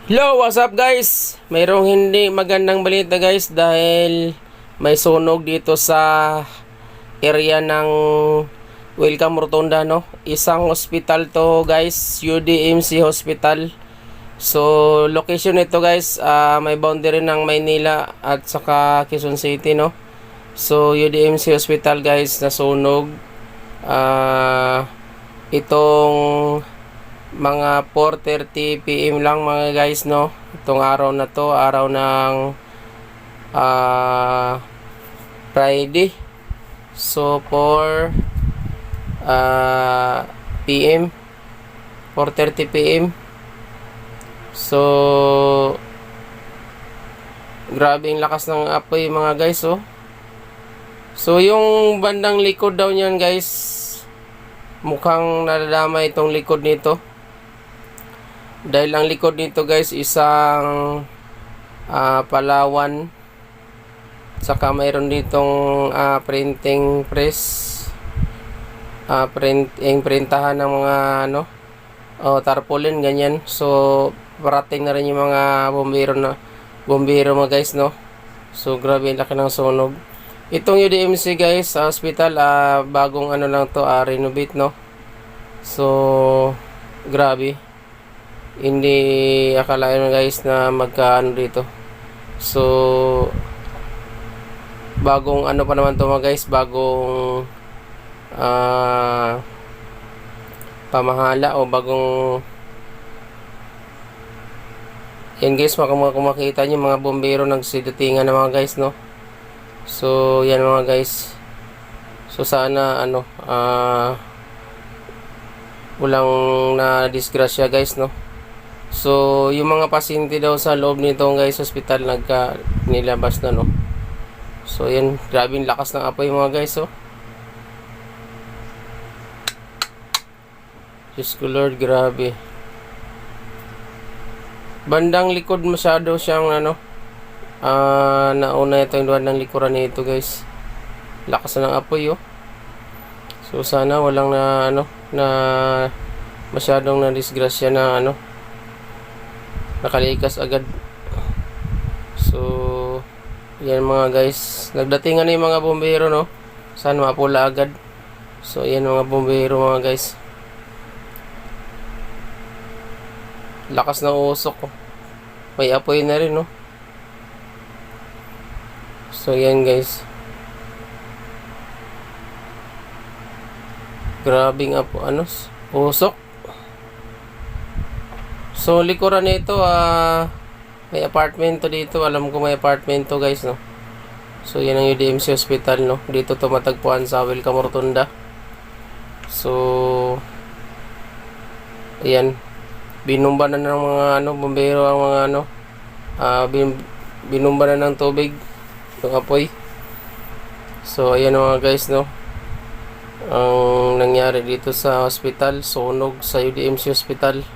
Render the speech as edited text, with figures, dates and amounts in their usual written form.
Hello, what's up guys? Mayroong hindi magandang balita guys dahil may sunog dito sa area ng Welcome Rotunda, no? Isang hospital to guys, UDMC Hospital. So, location nito guys, may boundary ng Maynila at saka Quezon City, no? So, UDMC Hospital guys, nasunog. Itong mga 4:30 PM lang mga guys, no? Itong araw na to, araw ng Friday. So 4 PM 4:30 PM. So grabe ang lakas ng apoy mga guys, oh. So yung bandang likod daw niyan guys, mukhang nadadamay itong likod nito. Dahil ang likod nito guys, isang Palawan. Saka mayroon ditong printing press. Printahan ng mga tarpaulin, ganyan. So, parating na rin yung mga bombero mga guys, no? So, grabe laki ng sunog. Itong UDMC guys, hospital, bagong lang to, renovate, no? So, grabe. Hindi akalain guys na magkaano dito. So, bagong pa naman to mga guys, bagong pamahala o bagong yan guys, makita nyo mga bombero nagsidatingan na mga guys, no? So, yan mga guys. So, sana walang na disgrasya guys, no? So, yung mga pasyente daw sa loob nito guys, hospital, nilabas na, no? So, yan, grabe yung lakas ng apoy mga guys, oh. Diyos ko Lord, grabe. Bandang likod masyado siyang, nauna ito yung bandang likuran nito guys. Lakas na ng apoy, oh. So, sana walang na masyadong na disgrasya na, nakalikas agad. So, yan mga guys. Nagdatingan na yung mga bombero, no? Sana mapula agad. So, yan mga bombero mga guys. Lakas ng usok, oh. May apoy na rin, no? So, yan guys. Grabing usok. So, likuran nito, may apartmento dito. Alam ko may apartmento guys, no? So, yan ang UDMC Hospital, no? Dito to matagpuan sa Welcome Rotunda. So, ayan. Binumba na ng mga bombero ang mga binumba na ng tubig, yung apoy. So, ayan mga guys, no? Ang nangyari dito sa hospital, sunog sa UDMC Hospital.